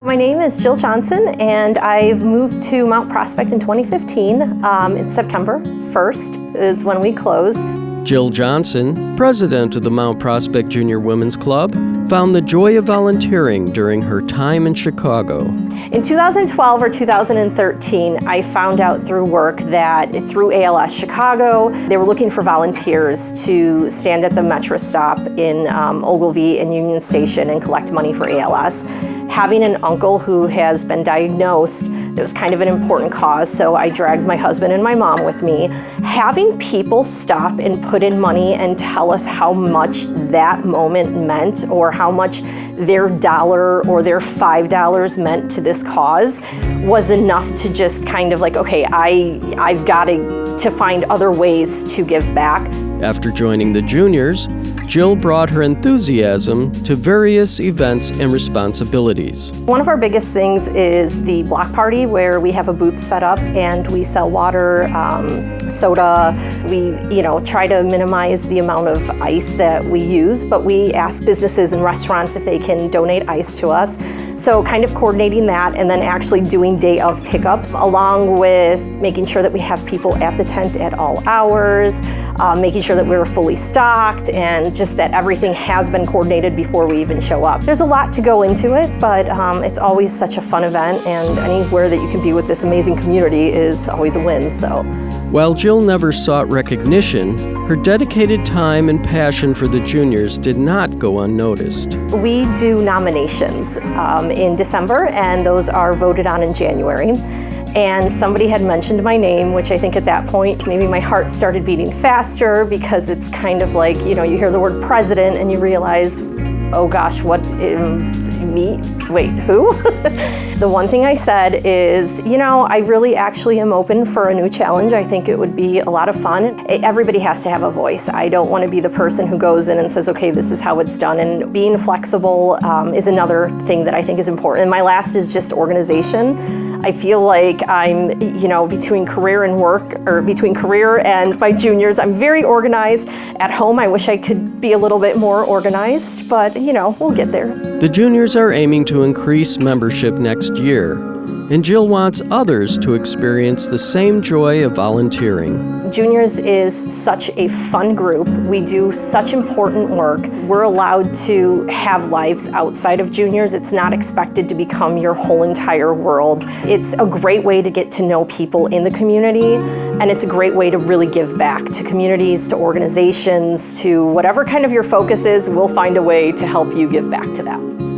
My name is Jill Johnson, and I've moved to Mount Prospect in 2015. In September 1st is when we closed. Jill Johnson, president of the Mount Prospect Junior Women's Club, found the joy of volunteering during her time in Chicago. In 2012 or 2013, I found out through work that through ALS Chicago, they were looking for volunteers to stand at the Metro stop in Ogilvie and Union Station and collect money for ALS. Having an uncle who has been diagnosed, it was kind of an important cause, so I dragged my husband and my mom with me. Having people stop and put in money and tell us how much that moment meant, or how much their dollar or their $5 meant to this cause, was enough to just kind of like, okay, I've got to find other ways to give back. After joining the juniors, Jill brought her enthusiasm to various events and responsibilities. One of our biggest things is the block party, where we have a booth set up and we sell water, soda. We, try to minimize the amount of ice that we use, but we ask businesses and restaurants if they can donate ice to us. So kind of coordinating that, and then actually doing day of pickups, along with making sure that we have people at the tent at all hours, making sure that we're fully stocked, and just that everything has been coordinated before we even show up. There's a lot to go into it, but it's always such a fun event, and anywhere that you can be with this amazing community is always a win. So, while Jill never sought recognition, her dedicated time and passion for the juniors did not go unnoticed. We do nominations in December, and those are voted on in January. And somebody had mentioned my name, which I think at that point, maybe my heart started beating faster, because it's kind of like, you hear the word president and you realize, oh gosh, what, me? Wait, who? The one thing I said is, I really actually am open for a new challenge. I think it would be a lot of fun. Everybody has to have a voice. I don't want to be the person who goes in and says, okay, this is how it's done. And being flexible is another thing that I think is important. And my last is just organization. I feel like I'm, between career and work, or between career and my juniors, I'm very organized. At home, I wish I could be a little bit more organized, but, we'll get there. The juniors are aiming to increase membership next year, and Jill wants others to experience the same joy of volunteering. Juniors is such a fun group. We do such important work. We're allowed to have lives outside of juniors. It's not expected to become your whole entire world. It's a great way to get to know people in the community, and it's a great way to really give back to communities, to organizations, to whatever kind of your focus is. We'll find a way to help you give back to that.